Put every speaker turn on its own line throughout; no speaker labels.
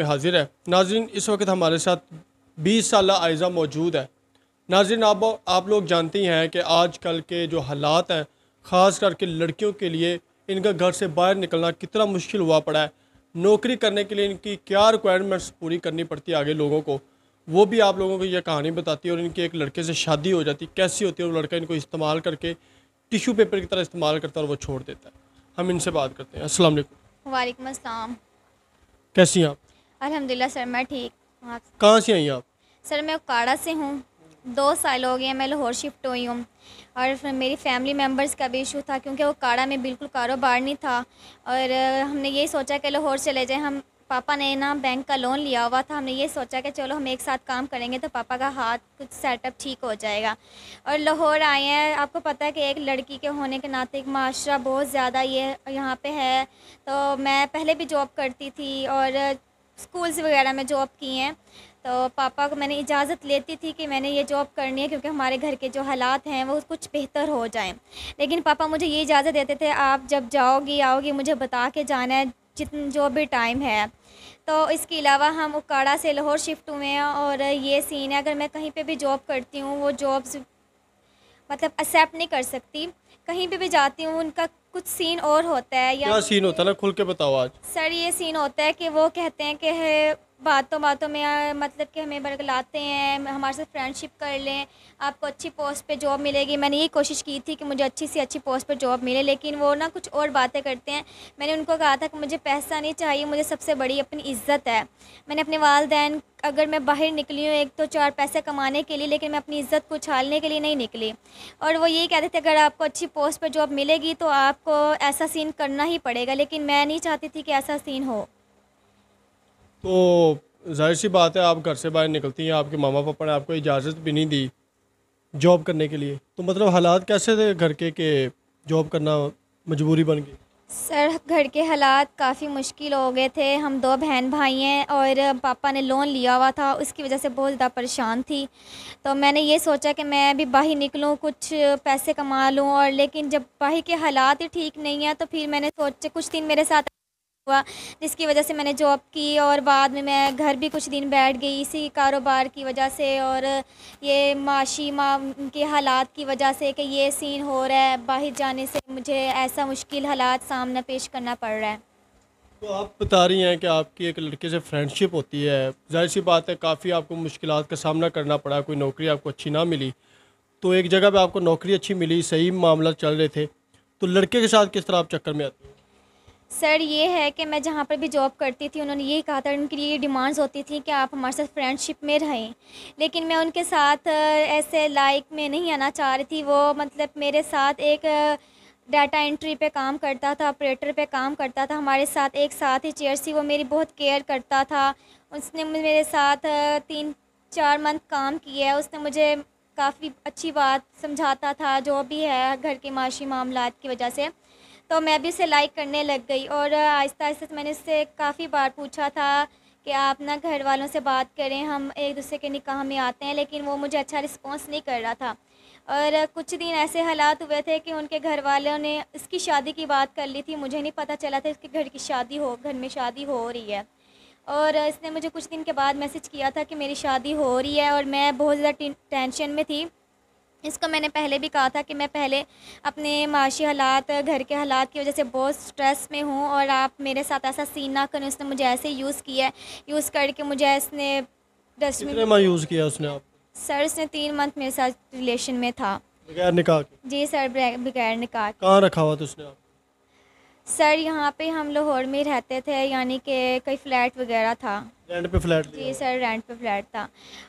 में हाजिर है। नाज़रीन, इस वक्त हमारे साथ 20 साल आयज़ा मौजूद है। नाज़रीन, आप लोग जानते ही हैं कि आजकल के जो हालात हैं, ख़ास करके लड़कियों के लिए इनका घर से बाहर निकलना कितना मुश्किल हुआ पड़ा है। नौकरी करने के लिए इनकी क्या रिक्वायरमेंट्स पूरी करनी पड़ती है आगे लोगों को, वो भी आप लोगों को यह कहानी बताती है। और इनकी एक लड़के से शादी हो जाती, कैसी होती है, वो लड़का इनको इस्तेमाल करके टिश्यू पेपर की तरह इस्तेमाल करता है और वो छोड़ देता है। हम इनसे बात करते हैं। अस्सलाम वालेकुम।
वालेकुम अस्सलाम।
कैसी हैं आप?
अल्हम्दुलिल्लाह सर, मैं ठीक। आप?
कहाँ से आई आप?
सर मैं उकाड़ा से हूँ। 2 साल हो गए हैं मैं लाहौर शिफ्ट हुई हूँ। और फिर मेरी फैमिली मेम्बर्स का भी इशू था क्योंकि उकाड़ा में बिल्कुल कारोबार नहीं था। और हमने यही सोचा कि लाहौर चले जाएँ। हम पापा ने ना बैंक का लोन लिया हुआ था। हमने ये सोचा कि चलो हम एक साथ काम करेंगे तो पापा का हाथ कुछ सेटअप ठीक हो जाएगा। और लाहौर आए हैं। आपको पता है कि एक लड़की के होने के नाते एक माशरा बहुत ज़्यादा ये यहाँ पे है। तो मैं पहले भी जॉब करती थी और स्कूल्स वगैरह में जॉब की हैं। तो पापा को मैंने इजाज़त लेती थी कि मैंने ये जॉब करनी है क्योंकि हमारे घर के जो हालात हैं वो कुछ बेहतर हो जाएं। लेकिन पापा मुझे ये इजाज़त देते थे, आप जब जाओगी आओगी मुझे बता के जाना है, जो भी टाइम है। तो इसके अलावा हम उकाड़ा से लाहौर शिफ्ट हुए हैं और ये सीन है, अगर मैं कहीं पे भी जॉब करती हूँ वो जॉब्स मतलब एक्सेप्ट नहीं कर सकती। कहीं पे भी जाती हूँ उनका कुछ सीन और होता है। या
क्या सीन होता है ना, खुल के बताओ आज।
सर ये सीन होता है कि वो कहते हैं कि बातों बातों में मतलब कि हमें बरगलाते हैं, हमारे साथ फ्रेंडशिप कर लें, आपको अच्छी पोस्ट पे जॉब मिलेगी। मैंने ये कोशिश की थी कि मुझे अच्छी से अच्छी पोस्ट पे जॉब मिले, लेकिन वो ना कुछ और बातें करते हैं। मैंने उनको कहा था कि मुझे पैसा नहीं चाहिए, मुझे सबसे बड़ी अपनी इज़्ज़त है। मैंने अपने वालिदैन, अगर मैं बाहर निकली हूँ एक तो 4 पैसे कमाने के लिए, लेकिन मैं अपनी इज़्ज़त को उछालने के लिए नहीं निकली। और वो यही कहते थे अगर आपको अच्छी पोस्ट पर जॉब मिलेगी तो आपको ऐसा सीन करना ही पड़ेगा, लेकिन मैं नहीं चाहती थी कि ऐसा सीन हो।
तो जाहिर सी बात है, आप घर से बाहर निकलती हैं, आपके मामा पापा ने आपको इजाज़त भी नहीं दी जॉब करने के लिए, तो मतलब हालात कैसे थे घर के कि जॉब करना मजबूरी बन गई?
सर घर के हालात काफ़ी मुश्किल हो गए थे। हम 2 बहन भाई हैं और पापा ने लोन लिया हुआ था, उसकी वजह से बहुत ज़्यादा परेशान थी। तो मैंने ये सोचा कि मैं भी बाहर निकलूँ, कुछ पैसे कमा लूँ। और लेकिन जब बाहर के हालात ही ठीक नहीं हैं तो फिर मैंने सोचा, कुछ दिन मेरे साथ हुआ जिसकी वजह से मैंने जॉब की और बाद में मैं घर भी कुछ दिन बैठ गई इसी कारोबार की वजह से और ये माशी के हालात की वजह से कि ये सीन हो रहा है, बाहर जाने से मुझे ऐसा मुश्किल हालात सामना पेश करना पड़ रहा है।
तो आप बता रही हैं कि आपकी एक लड़के से फ्रेंडशिप होती है, जाहिर सी बात है काफ़ी आपको मुश्किलात का सामना करना पड़ा, कोई नौकरी आपको अच्छी ना मिली। तो एक जगह पे आपको नौकरी अच्छी मिली, सही मामला चल रहे थे, तो लड़के के साथ किस तरह आप चक्कर में आती हैं?
सर ये है कि मैं जहाँ पर भी जॉब करती थी उन्होंने यही कहा था, उनकी ये डिमांड्स होती थी कि आप हमारे साथ फ्रेंडशिप में रहें, लेकिन मैं उनके साथ ऐसे लाइक में नहीं आना चाह रही थी। वो मतलब मेरे साथ एक डाटा एंट्री पे काम करता था, ऑपरेटर पे काम करता था, हमारे साथ एक साथ ही चेयर थी। वो मेरी बहुत केयर करता था। उसने मेरे साथ 3-4 मंथ काम किया है। उसने मुझे काफ़ी अच्छी बात समझाता था, जो भी है घर के माशी मामलात की वजह से। तो मैं भी उसे लाइक करने लग गई और आहिस्ता आहिस्ता मैंने उससे काफ़ी बार पूछा था कि आप ना घर वालों से बात करें, हम एक दूसरे के निकाह में आते हैं, लेकिन वो मुझे अच्छा रिस्पॉन्स नहीं कर रहा था। और कुछ दिन ऐसे हालात हुए थे कि उनके घर वालों ने इसकी शादी की बात कर ली थी, मुझे नहीं पता चला था इसके घर में शादी हो रही है। और इसने मुझे कुछ दिन के बाद मैसेज किया था कि मेरी शादी हो रही है और मैं बहुत ज़्यादा टेंशन में थी। इसको मैंने पहले भी कहा था कि मैं पहले अपने माशी हालात, घर के हालात की वजह से बहुत स्ट्रेस में हूँ और आप मेरे साथ ऐसा सीन ना करें। उसने मुझे ऐसे यूज़ किया है, यूज़ करके मुझे इसने
कितने
डस्टबिन।
माह यूज़ किया उसने आप?
सर उसने 3 मंथ मेरे साथ रिलेशन में था।
बगैर निकाह के?
जी सर, बगैर निकाह।
कहाँ रखा हुआ था उसने आप?
सर यहाँ पे हम लाहौर में रहते थे, यानी कि कई फ्लैट वगैरह था।
रेंट पे फ्लैट लिया
जी
हुआ?
सर, रेंट पे फ्लैट था।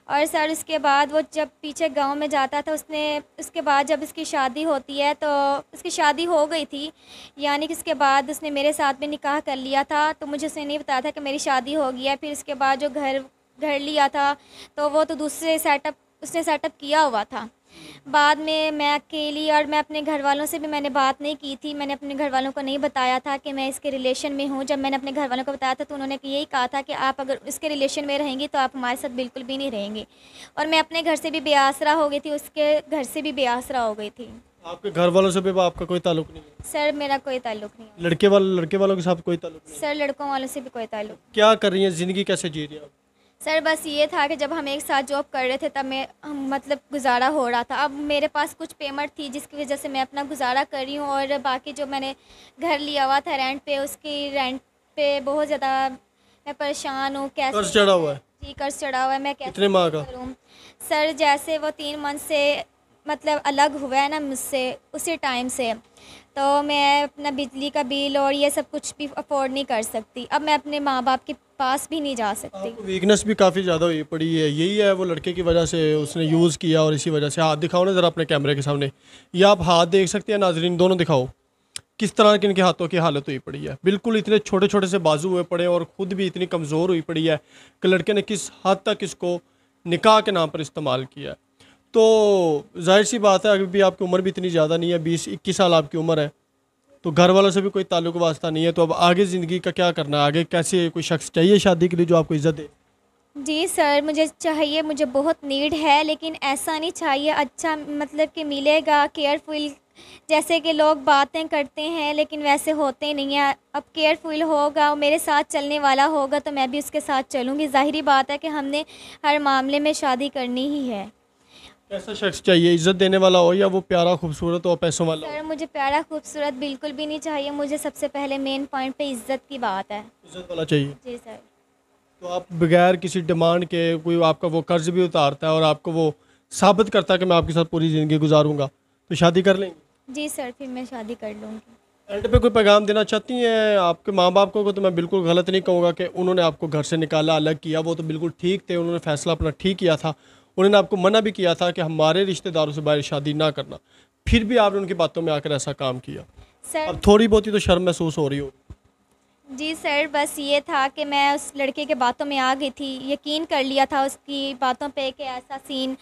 और सर उसके बाद वो जब पीछे गांव में जाता था, उसके बाद जब उसकी शादी होती है तो उसकी शादी हो गई थी, यानी कि उसके बाद उसने मेरे साथ भी निकाह कर लिया था। तो मुझे उसने नहीं बताया था कि मेरी शादी हो गई है। फिर उसके बाद जो घर घर लिया था तो वो तो दूसरे उसने सेटअप किया हुआ था। बाद में मैं अकेली, और मैं अपने घर वालों से भी मैंने बात नहीं की थी, मैंने अपने घर वालों को नहीं बताया था कि मैं इसके रिलेशन में हूँ। जब मैंने अपने घर वालों को बताया था तो उन्होंने यही कहा था कि आप अगर इसके रिलेशन में रहेंगी तो आप हमारे साथ बिल्कुल भी नहीं रहेंगी। और मैं अपने घर से भी बेआसरा हो गई थी, उसके घर से भी बेआसरा हो गई थी।
आपके घर वालों से भी आपका कोई ताल्लुक नहीं है?
सर मेरा कोई ताल्लुक़ नहीं है।
लड़के वालों के साथ कोई ताल्लुक नहीं है?
सर लड़कों वालों से भी कोई ताल्लुक़।
क्या कर रही हैं, ज़िंदगी कैसे जी रही हैं आप?
सर बस ये था कि जब हम एक साथ जॉब कर रहे थे तब मतलब गुजारा हो रहा था। अब मेरे पास कुछ पेमेंट थी जिसकी वजह से मैं अपना गुजारा कर रही हूँ, और बाकी जो मैंने घर लिया हुआ था रेंट पे, उसकी रेंट पे बहुत ज़्यादा मैं परेशान हूँ। कैसे
कर्ज चढ़ा हुआ है?
जी कर्ज चढ़ा हुआ है, मैं कैसे
कितने माह का?
करूँ सर? जैसे वो 3 मंथ से मतलब अलग हुआ है ना मुझसे, उसी टाइम से तो मैं अपना बिजली का बिल और ये सब कुछ भी अफोर्ड नहीं कर सकती। अब मैं अपने माँ बाप के पास भी नहीं जा सकती।
आपको वीकनेस भी काफ़ी ज़्यादा हुई पड़ी है, यही है वो लड़के की वजह से उसने यूज़ किया और इसी वजह से। हाथ दिखाओ ना ज़रा अपने कैमरे के सामने, या आप हाथ देख सकते हैं नाजरीन, दोनों दिखाओ किस तरह के इनके हाथों की हालत हुई पड़ी है। बिल्कुल इतने छोटे छोटे से बाजू हुए पड़े और ख़ुद भी इतनी कमज़ोर हुई पड़ी है कि लड़के ने किस हद तक इसको निकाह के नाम पर इस्तेमाल किया है। तो जाहिर सी बात है, अभी भी आपकी उम्र भी इतनी ज़्यादा नहीं है, 20-21 साल आपकी उम्र है, तो घर वालों से भी कोई ताल्लुक वास्ता नहीं है। तो अब आगे ज़िंदगी का क्या करना है? आगे कैसे कोई शख्स चाहिए शादी के लिए जो आपको इज़्ज़त दे?
जी सर मुझे चाहिए, मुझे बहुत नीड है, लेकिन ऐसा नहीं चाहिए अच्छा मतलब कि मिलेगा केयरफुल। जैसे कि लोग बातें करते हैं लेकिन वैसे होते नहीं हैं। अब केयरफुल होगा, मेरे साथ चलने वाला होगा तो मैं भी उसके साथ चलूँगी। ज़ाहिरी बात है कि हमने हर मामले में शादी करनी ही है।
कैसा शख्स चाहिए? इज़्ज़त देने वाला हो या वो प्यारा खूबसूरत हो, पैसों वाला हो?
सर मुझे प्यारा खूबसूरत बिल्कुल भी नहीं चाहिए। मुझे सबसे पहले मेन पॉइंट पे इज़्ज़त की बात है।
इज़्ज़त वाला चाहिए।
जी सर।
तो आप बगैर किसी डिमांड के कोई आपका वो कर्ज भी उतारता है और आपको वो साबित करता है कि मैं आपके साथ पूरी ज़िंदगी गुजारूंगा, तो शादी कर लेंगे?
जी सर फिर मैं शादी कर लूँगी।
एंड पे कोई पैगाम देना चाहती हैं आपके माँ बाप को? तो मैं बिल्कुल गलत नहीं कहूँगा कि उन्होंने आपको घर से निकाला, अलग किया, वो तो बिल्कुल ठीक थे, उन्होंने फ़ैसला अपना ठीक किया था। उन्होंने आपको मना भी किया था कि हमारे रिश्तेदारों से बाहर शादी ना करना, फिर भी आपने उनकी बातों में आकर ऐसा काम किया।
सर
अब थोड़ी बहुत ही तो शर्म महसूस हो रही हो।
जी सर बस ये था कि मैं उस लड़के के बातों में आ गई थी, यकीन कर लिया था उसकी बातों पे कि ऐसा सीन,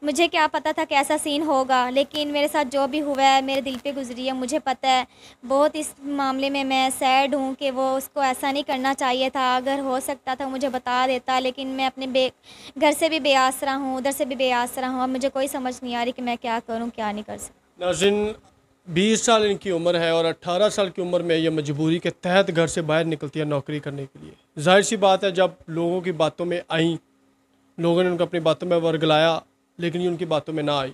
मुझे क्या पता था कि ऐसा सीन होगा, लेकिन मेरे साथ जो भी हुआ है मेरे दिल पे गुजरी है। मुझे पता है बहुत इस मामले में मैं सैड हूँ कि वो उसको ऐसा नहीं करना चाहिए था। अगर हो सकता था मुझे बता देता, लेकिन मैं अपने घर से भी बेआसरा हूँ, उधर से भी बेआसरा हूँ। अब मुझे कोई समझ नहीं आ रही कि मैं क्या करूँ क्या नहीं कर सकती।
नाज़रीन 20 साल इनकी उम्र है और 18 साल की उम्र में ये मजबूरी के तहत घर से बाहर निकलती है नौकरी करने के लिए। जाहिर सी बात है, जब लोगों की बातों में आई, लोगों ने उनको अपनी बातों में वर्गलाया, लेकिन ये उनकी बातों में ना आई।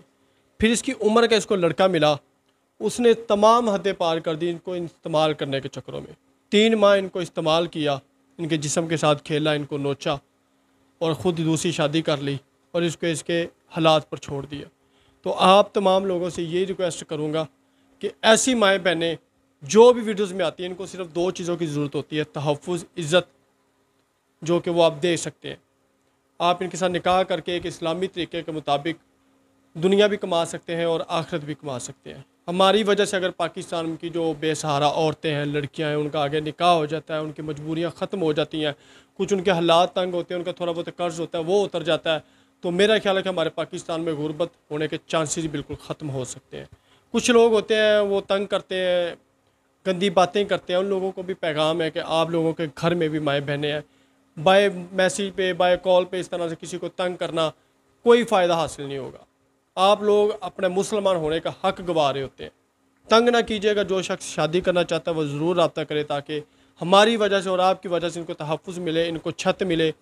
फिर इसकी उम्र का इसको लड़का मिला, उसने तमाम हदें पार कर दी इनको इस्तेमाल करने के चक्करों में। 3 माह इनको इस्तेमाल किया, इनके जिस्म के साथ खेला, इनको नोचा और ख़ुद दूसरी शादी कर ली और इसको इसके हालात पर छोड़ दिया। तो आप तमाम लोगों से यही रिक्वेस्ट करूँगा कि ऐसी माएँ बहनें जो भी वीडियोस में आती हैं, इनको सिर्फ 2 चीज़ों की ज़रूरत होती है, तहफ़्फ़ुज़, इज़्ज़त, जो कि वो आप दे सकते हैं। आप इनके साथ निकाह करके एक इस्लामी तरीके के मुताबिक दुनिया भी कमा सकते हैं और आखिरत भी कमा सकते हैं। हमारी वजह से अगर पाकिस्तान की जो बेसहारा औरतें हैं, लड़कियां हैं, उनका आगे निकाह हो जाता है, उनकी मजबूरियां ख़त्म हो जाती हैं, कुछ उनके हालात तंग होते हैं, उनका थोड़ा बहुत कर्ज होता है वो उतर जाता है, तो मेरा ख्याल है कि हमारे पाकिस्तान में गुर्बत होने के चांसेस बिल्कुल ख़त्म हो सकते हैं। कुछ लोग होते हैं वो तंग करते हैं, गंदी बातें करते हैं, उन लोगों को भी पैगाम है कि आप लोगों के घर में भी माएँ बहनें हैं। बाय मैसेज पे, बाय कॉल पे इस तरह से किसी को तंग करना कोई फ़ायदा हासिल नहीं होगा। आप लोग अपने मुसलमान होने का हक़ गवा रहे होते हैं। तंग ना कीजिएगा, जो शख्स शादी करना चाहता है वो ज़रूर रब्ता करे, ताकि हमारी वजह से और आपकी वजह से इनको तहफ़्फ़ुज़ मिले, इनको छत मिले,